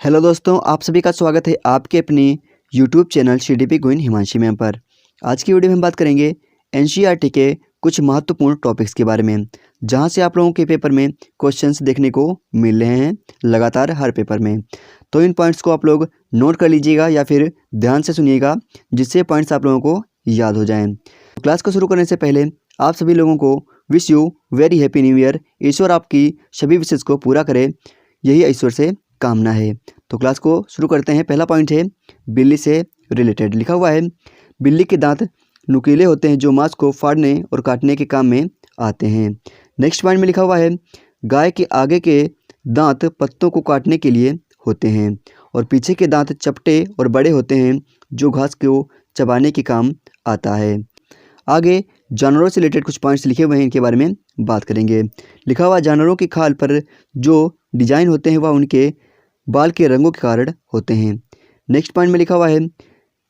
Hello दोस्तों, आप सभी का स्वागत है आपके अपने YouTube channel CDP queen Himanshi ma'am पर। आज की वीडियो में हम बात करेंगे NCERT के कुछ महत्वपूर्ण टॉपिक्स के बारे में, जहां से आप लोगों के पेपर में क्वेश्चंस देखने को मिल रहे हैं लगातार हर पेपर में। तो इन पॉइंट्स को आप लोग नोट कर लीजिएगा या फिर ध्यान से सुनिएगा, जिससे पॉइंट्स आप लोगों को याद हो जाएँ। क्लास को शुरू करने से पहले आप सभी लोगों को wish you very happy new year. ईश्वर आपकी सभी विशेष को पूरा करे, यही ईश्वर से कामना है। तो क्लास को शुरू करते हैं। पहला पॉइंट है बिल्ली से रिलेटेड। लिखा हुआ है बिल्ली के दांत नुकीले होते हैं जो मांस को फाड़ने और काटने के काम में आते हैं। नेक्स्ट पॉइंट में लिखा हुआ है गाय के आगे के दांत पत्तों को काटने के लिए होते हैं और पीछे के दांत चपटे और बड़े होते हैं जो घास को चबाने के काम आता है। आगे जानवरों से रिलेटेड कुछ पॉइंट्स लिखे हुए हैं, इनके बारे में बात करेंगे। लिखा हुआ जानवरों की खाल पर जो डिजाइन होते हैं वह उनके बाल के रंगों के कारण होते हैं। नेक्स्ट पॉइंट में लिखा हुआ है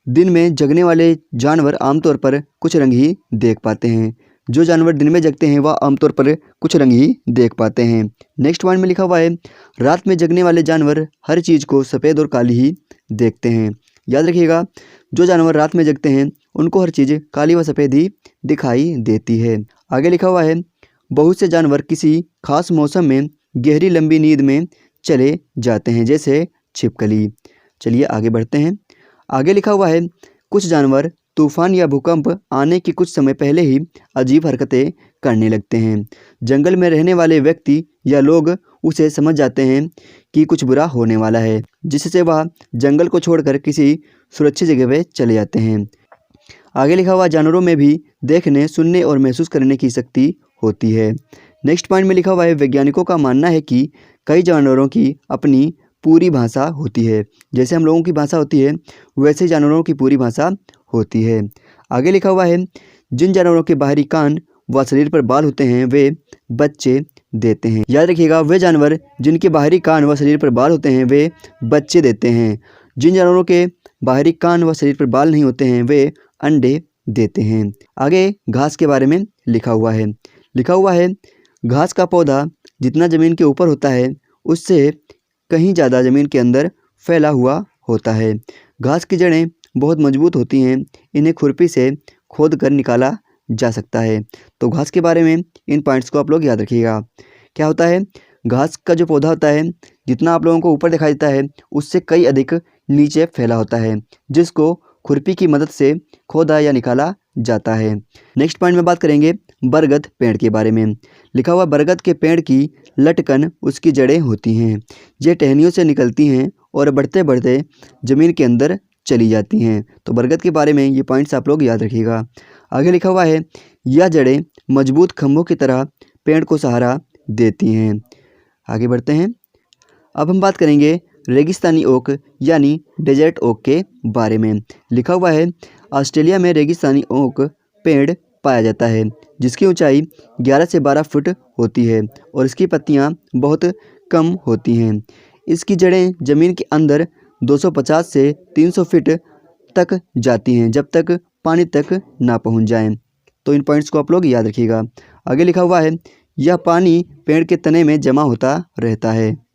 दिन में जगने वाले जानवर आमतौर पर कुछ रंग ही देख पाते हैं। जो जानवर दिन में जगते हैं वह आमतौर पर कुछ रंग ही देख पाते हैं। नेक्स्ट पॉइंट में लिखा हुआ है रात में जगने वाले जानवर हर चीज़ को सफ़ेद और काली ही देखते हैं। याद रखिएगा, जो जानवर रात में जगते हैं उनको हर चीज़ काली व सफ़ेद ही दिखाई देती है। आगे लिखा हुआ है बहुत से जानवर किसी खास मौसम में गहरी लंबी नींद में चले जाते हैं, जैसे छिपकली। चलिए आगे बढ़ते हैं। आगे लिखा हुआ है कुछ जानवर तूफान या भूकंप आने के कुछ समय पहले ही अजीब हरकतें करने लगते हैं। जंगल में रहने वाले व्यक्ति या लोग उसे समझ जाते हैं कि कुछ बुरा होने वाला है, जिससे वह जंगल को छोड़कर किसी सुरक्षित जगह पर चले जाते हैं। आगे लिखा हुआ जानवरों में भी देखने, सुनने और महसूस करने की शक्ति होती है। नेक्स्ट पॉइंट में लिखा हुआ है वैज्ञानिकों का मानना है कि कई जानवरों की अपनी पूरी भाषा होती है। जैसे हम लोगों की भाषा होती है वैसे जानवरों की पूरी भाषा होती है। आगे लिखा हुआ है जिन जानवरों के बाहरी कान व शरीर पर बाल होते हैं वे बच्चे देते हैं। याद रखिएगा, वे जानवर जिनके बाहरी कान व शरीर पर बाल होते हैं वे बच्चे देते हैं। जिन जानवरों के बाहरी कान व शरीर पर बाल नहीं होते हैं वे अंडे देते हैं। आगे घास के बारे में लिखा हुआ है। लिखा हुआ है घास का पौधा जितना ज़मीन के ऊपर होता है उससे कहीं ज़्यादा ज़मीन के अंदर फैला हुआ होता है। घास की जड़ें बहुत मजबूत होती हैं, इन्हें खुरपी से खोद कर निकाला जा सकता है। तो घास के बारे में इन पॉइंट्स को आप लोग याद रखिएगा। क्या होता है, घास का जो पौधा होता है जितना आप लोगों को ऊपर दिखाई देता है उससे कई अधिक नीचे फैला होता है, जिसको खुरपी की मदद से खोदा या निकाला जाता है। नेक्स्ट पॉइंट में बात करेंगे बरगद पेड़ के बारे में। लिखा हुआ बरगद के पेड़ की लटकन उसकी जड़ें होती हैं। ये टहनियों से निकलती हैं और बढ़ते बढ़ते ज़मीन के अंदर चली जाती हैं। तो बरगद के बारे में ये पॉइंट्स आप लोग याद रखिएगा। आगे लिखा हुआ है यह जड़ें मजबूत खंभों की तरह पेड़ को सहारा देती हैं। आगे बढ़ते हैं। अब हम बात करेंगे रेगिस्तानी ओक यानी डेजर्ट ओक के बारे में। लिखा हुआ है ऑस्ट्रेलिया में रेगिस्तानी ओक पेड़ पाया जाता है जिसकी ऊंचाई 11 से 12 फुट होती है और इसकी पत्तियां बहुत कम होती हैं। इसकी जड़ें ज़मीन के अंदर 250 से 300 फीट तक जाती हैं जब तक पानी तक ना पहुंच जाएं। तो इन पॉइंट्स को आप लोग याद रखिएगा। आगे लिखा हुआ है यह पानी पेड़ के तने में जमा होता रहता है।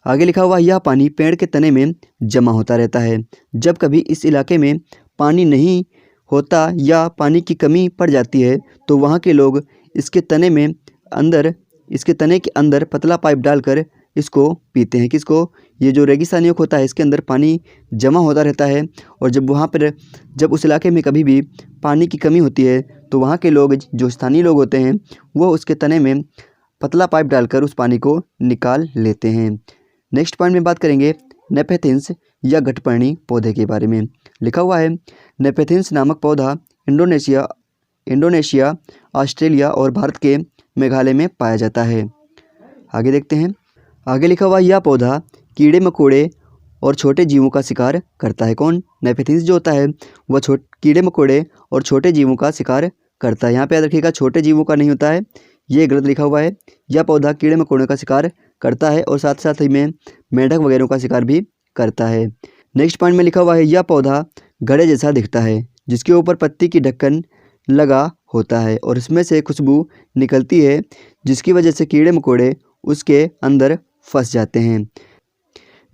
आगे लिखा हुआ यह पानी पेड़ के तने में जमा होता रहता है। जब कभी इस इलाके में पानी नहीं होता या पानी की कमी पड़ जाती है तो वहाँ के लोग इसके तने के अंदर पतला पाइप डालकर इसको पीते हैं। किसको? ये जो रेगिस्तानी ओक होता है इसके अंदर पानी जमा होता रहता है और जब उस इलाके में कभी भी पानी की कमी होती है तो वहाँ के लोग, जो स्थानीय लोग होते हैं, वो उसके तने में पतला पाइप डालकर उस पानी को निकाल लेते हैं। नेक्स्ट पॉइंट में बात करेंगे नेपेथिन्स या घटपर्णी पौधे के बारे में। लिखा हुआ है नेपेथिन्स नामक पौधा इंडोनेशिया, ऑस्ट्रेलिया और भारत के मेघालय में पाया जाता है। आगे देखते हैं। आगे लिखा हुआ यह पौधा कीड़े मकोड़े और छोटे जीवों का शिकार करता है। कौन? नेपेथिन्स जो होता है वह कीड़े मकोड़े और छोटे जीवों का शिकार करता है। यहाँ पे याद रखिएगा, छोटे जीवों का नहीं होता है, ये गलत लिखा हुआ है। यह पौधा कीड़े मकोड़ों का शिकार करता है और साथ साथ ही में मेंढक वगैरह का शिकार भी करता है। नेक्स्ट पॉइंट में लिखा हुआ है यह पौधा घड़े जैसा दिखता है जिसके ऊपर पत्ती की ढक्कन लगा होता है और इसमें से खुशबू निकलती है जिसकी वजह से कीड़े मकोड़े उसके अंदर फंस जाते हैं।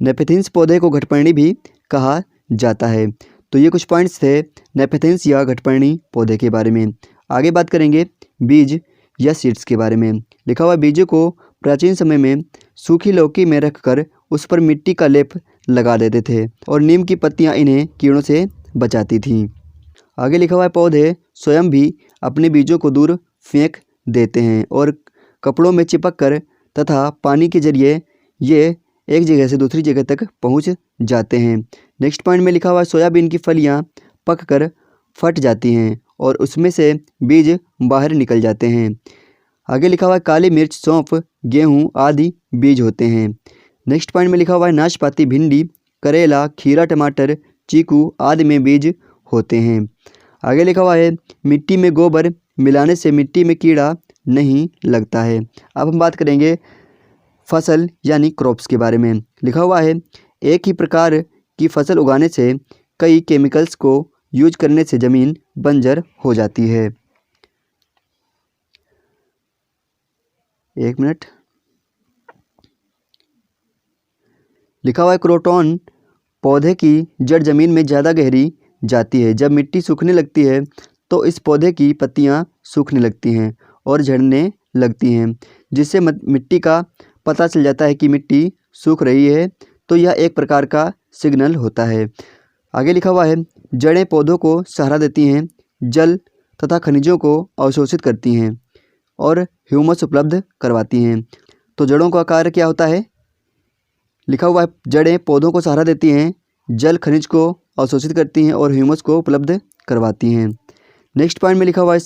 नेपेथिन्स पौधे को घटपर्णी भी कहा जाता है। तो ये कुछ पॉइंट्स थे नेपेथिन्स या घटपर्णी पौधे के बारे में। आगे बात करेंगे बीज या सीड्स के बारे में। लिखा हुआ बीजों को प्राचीन समय में सूखी लौकी में रखकर उस पर मिट्टी का लेप लगा देते थे और नीम की पत्तियां इन्हें कीड़ों से बचाती थीं। आगे लिखा हुआ है पौधे स्वयं भी अपने बीजों को दूर फेंक देते हैं और कपड़ों में चिपक कर तथा पानी के जरिए ये एक जगह से दूसरी जगह तक पहुंच जाते हैं। नेक्स्ट पॉइंट में लिखा हुआ है सोयाबीन की फलियां पककर फट जाती हैं और उसमें से बीज बाहर निकल जाते हैं। आगे लिखा हुआ है काली मिर्च, सौंफ, गेहूं आदि बीज होते हैं। नेक्स्ट पॉइंट में लिखा हुआ है नाशपाती, भिंडी, करेला, खीरा, टमाटर, चीकू आदि में बीज होते हैं। आगे लिखा हुआ है मिट्टी में गोबर मिलाने से मिट्टी में कीड़ा नहीं लगता है। अब हम बात करेंगे फसल यानी क्रॉप्स के बारे में। लिखा हुआ है एक ही प्रकार की फसल उगाने से कई केमिकल्स को यूज करने से ज़मीन बंजर हो जाती है। एक मिनट। लिखा हुआ है क्रोटॉन पौधे की जड़ जमीन में ज़्यादा गहरी जाती है। जब मिट्टी सूखने लगती है तो इस पौधे की पत्तियां सूखने लगती हैं और झड़ने लगती हैं, जिससे मिट्टी का पता चल जाता है कि मिट्टी सूख रही है। तो यह एक प्रकार का सिग्नल होता है। आगे लिखा हुआ है जड़ें पौधों को सहारा देती हैं, जल तथा खनिजों को अवशोषित करती हैं और ह्यूमस उपलब्ध करवाती हैं। तो जड़ों का कार्य क्या होता है? लिखा हुआ है जड़ें पौधों को सहारा देती हैं, जल खनिज को अवशोषित करती हैं और ह्यूमस को उपलब्ध करवाती हैं। नेक्स्ट पॉइंट में लिखा हुआ है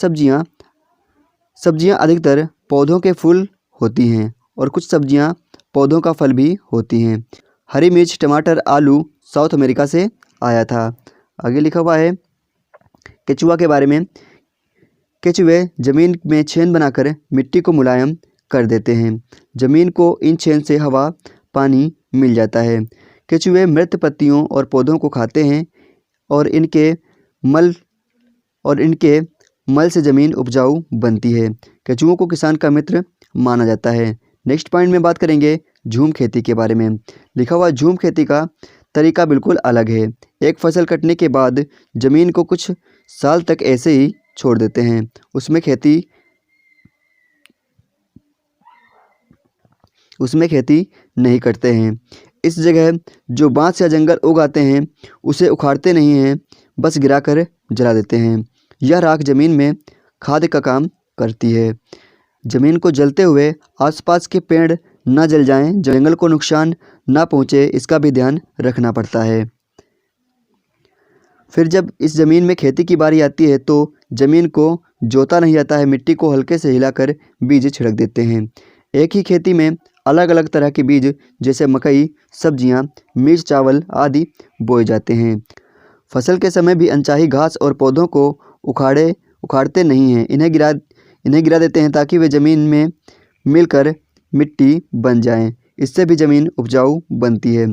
सब्जियां अधिकतर पौधों के फूल होती हैं और कुछ सब्जियां पौधों का फल भी होती हैं। हरी मिर्च, टमाटर, आलू साउथ अमेरिका से आया था। आगे लिखा हुआ है केचुआ के बारे में। केचुए ज़मीन में छेद बनाकर मिट्टी को मुलायम कर देते हैं। ज़मीन को इन छेद से हवा पानी मिल जाता है। केचुए मृत पत्तियों और पौधों को खाते हैं और इनके मल से ज़मीन उपजाऊ बनती है। केचुओं को किसान का मित्र माना जाता है। नेक्स्ट पॉइंट में बात करेंगे झूम खेती के बारे में। लिखा हुआ झूम खेती का तरीका बिल्कुल अलग है। एक फसल कटने के बाद ज़मीन को कुछ साल तक ऐसे ही छोड़ देते हैं, उसमें खेती नहीं करते हैं। इस जगह जो बांस या जंगल उगाते हैं उसे उखाड़ते नहीं हैं, बस गिराकर जला देते हैं। यह राख ज़मीन में खाद का काम करती है। ज़मीन को जलते हुए आसपास के पेड़ न जल जाएं, जंगल को नुकसान न पहुंचे, इसका भी ध्यान रखना पड़ता है। फिर जब इस ज़मीन में खेती की बारी आती है तो ज़मीन को जोता नहीं जाता है, मिट्टी को हल्के से हिलाकर बीज छिड़क देते हैं। एक ही खेती में अलग अलग तरह के बीज जैसे मकई, सब्जियां, मिर्च, चावल आदि बोए जाते हैं। फसल के समय भी अनचाही घास और पौधों को उखाड़ते नहीं हैं, इन्हें गिरा देते हैं ताकि वे ज़मीन में मिलकर मिट्टी बन जाएं। इससे भी ज़मीन उपजाऊ बनती है।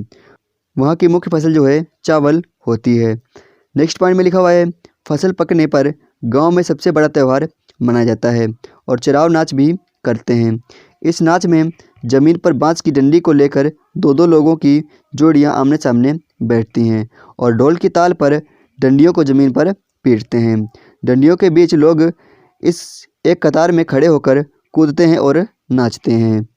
वहाँ की मुख्य फसल जो है चावल होती है। नेक्स्ट पॉइंट में लिखा हुआ है फसल पकने पर गांव में सबसे बड़ा त्यौहार मनाया जाता है और चराव नाच भी करते हैं। इस नाच में ज़मीन पर बांस की डंडी को लेकर दो लोगों की जोड़ियां आमने सामने बैठती हैं और ढोल की ताल पर डंडियों को ज़मीन पर पीटते हैं। डंडियों के बीच लोग इस एक कतार में खड़े होकर कूदते हैं और नाचते हैं।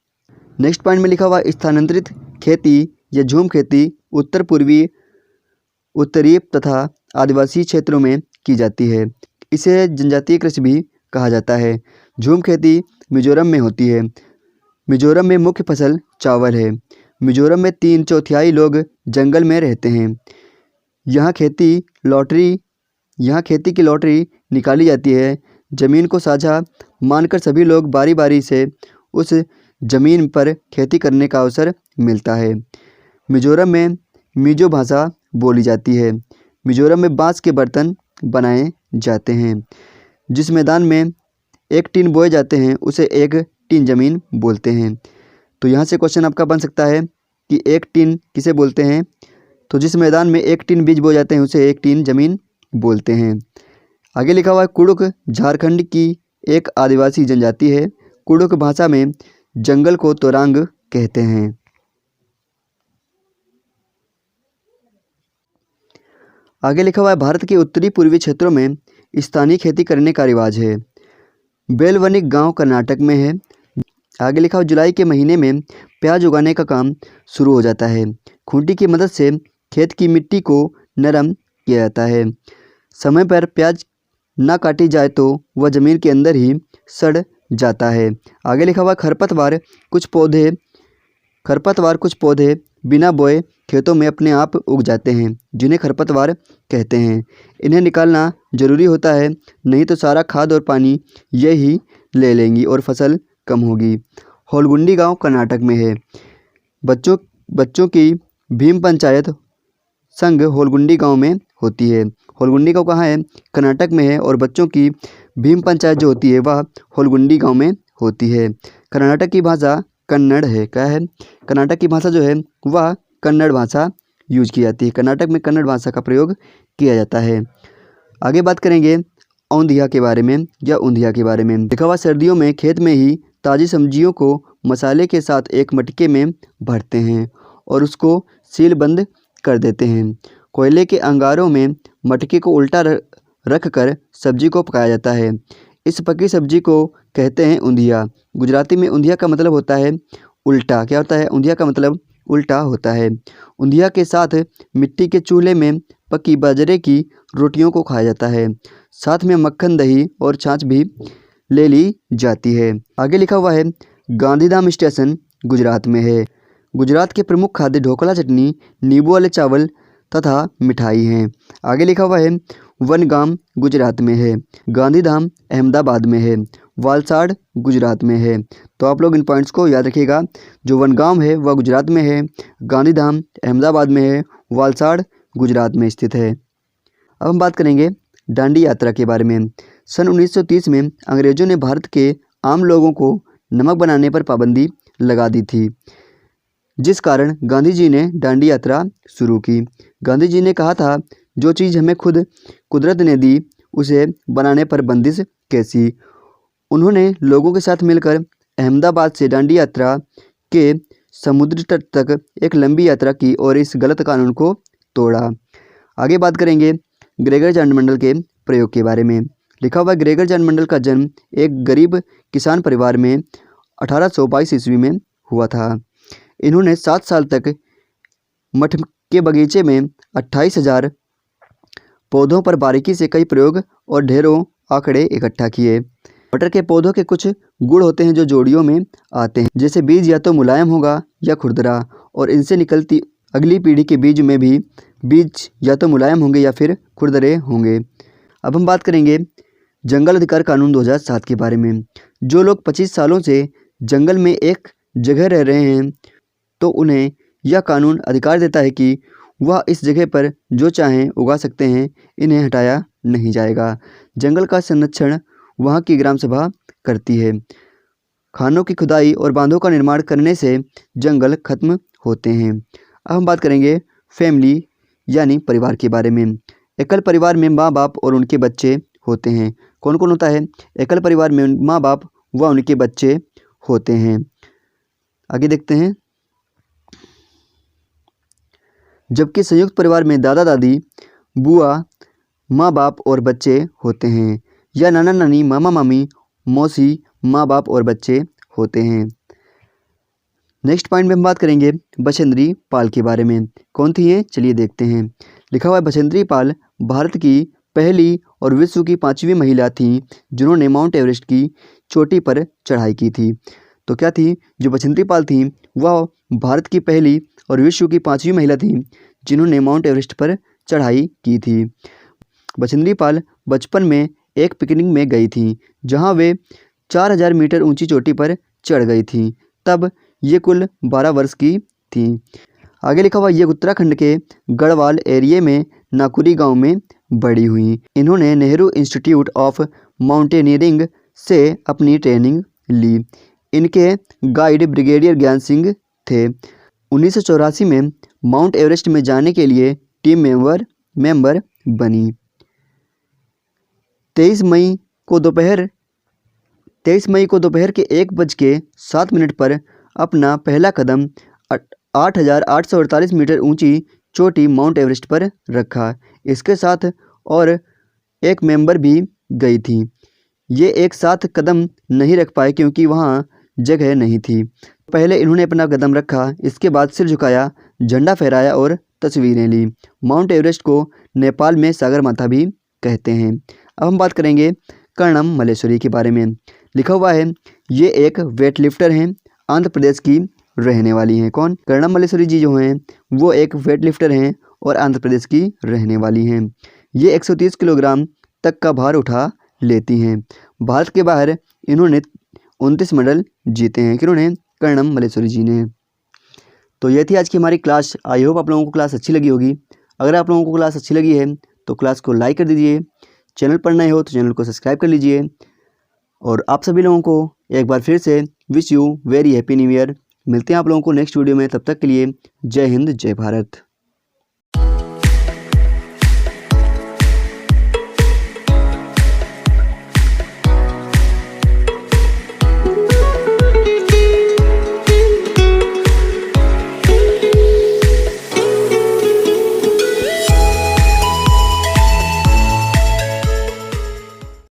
नेक्स्ट पॉइंट में लिखा हुआ स्थानांतरित खेती या झूम खेती उत्तरी तथा आदिवासी क्षेत्रों में की जाती है। इसे जनजातीय कृषि भी कहा जाता है। झूम खेती मिजोरम में होती है। मिजोरम में मुख्य फसल चावल है। मिजोरम में 3/4 लोग जंगल में रहते हैं। यहाँ खेती की लॉटरी निकाली जाती है। ज़मीन को साझा मानकर सभी लोग बारी बारी से उस ज़मीन पर खेती करने का अवसर मिलता है। मिजोरम में मिजो भाषा बोली जाती है। मिजोरम में बांस के बर्तन बनाए जाते हैं। जिस मैदान में एक टीन बोए जाते हैं उसे एक टीन ज़मीन बोलते हैं। तो यहाँ से क्वेश्चन आपका बन सकता है कि एक टीन किसे बोलते हैं? तो जिस मैदान में एक टीन बीज बोए जाते हैं उसे एक टीन ज़मीन बोलते हैं। आगे लिखा हुआ है कुड़ुक झारखंड की एक आदिवासी जनजाति है। कुड़ुक भाषा में जंगल को तोरांग कहते हैं। आगे लिखा हुआ है भारत के उत्तरी पूर्वी क्षेत्रों में स्थानीय खेती करने का रिवाज है। बेलवनिक गांव कर्नाटक में है। आगे लिखा हुआ जुलाई के महीने में प्याज उगाने का काम शुरू हो जाता है। खूंटी की मदद से खेत की मिट्टी को नरम किया जाता है। समय पर प्याज ना काटी जाए तो वह ज़मीन के अंदर ही सड़ जाता है। आगे लिखा हुआ खरपतवार कुछ पौधे बिना बोए खेतों में अपने आप उग जाते हैं, जिन्हें खरपतवार कहते हैं। इन्हें निकालना जरूरी होता है, नहीं तो सारा खाद और पानी यही ले लेंगी और फसल कम होगी। होलगुंडी गांव कर्नाटक में है। बच्चों की भीम पंचायत संघ होलगुंडी गांव में होती है। होलगुंडी गांव कहाँ है? कर्नाटक में है। और बच्चों की भीम पंचायत जो होती है वह होलगुंडी गांव में होती है। कर्नाटक की भाषा कन्नड़ है। क्या है? कर्नाटक की भाषा जो है वह कन्नड़ भाषा यूज की जाती है। कर्नाटक में कन्नड़ भाषा का प्रयोग किया जाता है। आगे बात करेंगे औंधिया के बारे में या ऊंधिया के बारे में। लिखा हुआ सर्दियों में खेत में ही ताज़ी सब्जियों को मसाले के साथ एक मटके में भरते हैं और उसको सील बंद कर देते हैं। कोयले के अंगारों में मटके को उल्टा रख कर सब्जी को पकाया जाता है। इस पकी सब्जी को कहते हैं ऊंधिया। गुजराती में ऊंधिया का मतलब होता है उल्टा। क्या होता है? ऊंधिया का मतलब उल्टा होता है। ऊंधिया के साथ मिट्टी के चूल्हे में पकी बाजरे की रोटियों को खाया जाता है। साथ में मक्खन, दही और छाछ भी ले ली जाती है। आगे लिखा हुआ है गांधीधाम स्टेशन गुजरात में है। गुजरात के प्रमुख खाद्य ढोकला, चटनी, नींबू वाले चावल तथा मिठाई हैं। आगे लिखा हुआ है वनगाम गुजरात में है। गांधीधाम अहमदाबाद में है। वालसाड़ गुजरात में है। तो आप लोग इन पॉइंट्स को याद रखिएगा। जो वनगाम है वह गुजरात में है, गांधीधाम अहमदाबाद में है, वालसाड़ गुजरात में स्थित है। अब हम बात करेंगे दांडी यात्रा के बारे में। सन 1930 में अंग्रेज़ों ने भारत के आम लोगों को नमक बनाने पर पाबंदी लगा दी थी, जिस कारण गांधी जी ने दांडी यात्रा शुरू की। गांधी जी ने कहा था, जो चीज़ हमें खुद कुदरत ने दी उसे बनाने पर बंदिश कैसी। उन्होंने लोगों के साथ मिलकर अहमदाबाद से दांडी यात्रा के समुद्र तट तक एक लंबी यात्रा की और इस गलत कानून को तोड़ा। आगे बात करेंगे ग्रेगर चांद मंडल के प्रयोग के बारे में। लिखा हुआ ग्रेगर चांद मंडल का जन्म एक गरीब किसान परिवार में 1822 ईस्वी में हुआ था। इन्होंने 7 साल तक मठ के बगीचे में 28,000 पौधों पर बारीकी से कई प्रयोग और ढेरों आंकड़े इकट्ठा किए। मटर के पौधों के कुछ गुण होते हैं जो जोड़ियों में आते हैं, जैसे बीज या तो मुलायम होगा या खुरदरा, और इनसे निकलती अगली पीढ़ी के बीज में भी बीज या तो मुलायम होंगे या फिर खुरदरे होंगे। अब हम बात करेंगे जंगल अधिकार कानून 2007 के बारे में। जो लोग 25 सालों से जंगल में एक जगह रह रहे हैं तो उन्हें यह कानून अधिकार देता है कि वह इस जगह पर जो चाहें उगा सकते हैं, इन्हें हटाया नहीं जाएगा। जंगल का संरक्षण वहाँ की ग्राम सभा करती है। खानों की खुदाई और बांधों का निर्माण करने से जंगल खत्म होते हैं। अब हम बात करेंगे फैमिली यानी परिवार के बारे में। एकल परिवार में माँ बाप और उनके बच्चे होते हैं। कौन कौन होता है? एकल परिवार में माँ बाप व उनके बच्चे होते हैं। आगे देखते हैं। जबकि संयुक्त परिवार में दादा दादी, बुआ, माँ बाप और बच्चे होते हैं, या नाना नानी, मामा मामी, मौसी, माँ बाप और बच्चे होते हैं। नेक्स्ट पॉइंट में हम बात करेंगे बछेंद्री पाल के बारे में। कौन थी ये? चलिए देखते हैं। लिखा हुआ है बछेंद्री पाल भारत की पहली और विश्व की 5वीं महिला थीं जिन्होंने माउंट एवरेस्ट की चोटी पर चढ़ाई की थी। तो क्या थी? जो बछेंद्री पाल थी वह भारत की पहली और विश्व की 5वीं महिला थी जिन्होंने माउंट एवरेस्ट पर चढ़ाई की थी। बछेंद्री पाल बचपन में एक पिकनिक में गई थी जहां वे 4000 मीटर ऊंची चोटी पर चढ़ गई थी। तब ये कुल 12 वर्ष की थी। आगे लिखा हुआ ये उत्तराखंड के गढ़वाल एरिया में नाकुरी गांव में बड़ी हुई। इन्होंने नेहरू इंस्टीट्यूट ऑफ माउंटेनियरिंग से अपनी ट्रेनिंग ली। इनके गाइड ब्रिगेडियर ज्ञान सिंह थे। 1984 में माउंट एवरेस्ट में जाने के लिए टीम मेंबर बनी। 23 मई को दोपहर के 1:07 पर अपना पहला कदम 8,848 मीटर ऊंची चोटी माउंट एवरेस्ट पर रखा। इसके साथ और एक मेंबर भी गई थी। ये एक साथ कदम नहीं रख पाए क्योंकि वहाँ जगह नहीं थी। पहले इन्होंने अपना कदम रखा, इसके बाद सिर झुकाया, झंडा फहराया और तस्वीरें ली। माउंट एवरेस्ट को नेपाल में सागरमाथा भी कहते हैं। अब हम बात करेंगे कर्णम मल्लेश्वरी के बारे में। लिखा हुआ है ये एक वेट लिफ्टर हैं, आंध्र प्रदेश की रहने वाली हैं। कौन? कर्णम मल्लेश्वरी जी जो हैं वो एक वेट लिफ्टर हैं और आंध्र प्रदेश की रहने वाली हैं। ये 130 किलोग्राम तक का भार उठा लेती हैं। भारत के बाहर इन्होंने 29 मेडल जीते हैं। किन्होंने? कर्णम मल्लेश्वरी जी ने। तो ये थी आज की हमारी क्लास। आई होप आप लोगों को क्लास अच्छी लगी होगी। अगर आप लोगों को क्लास अच्छी लगी है तो क्लास को लाइक कर दीजिए। चैनल पर नए हो तो चैनल को सब्सक्राइब कर लीजिए। और आप सभी लोगों को एक बार फिर से wish you very happy new year. मिलते हैं आप लोगों को नेक्स्ट वीडियो में। तब तक के लिए जय हिंद, जय भारत।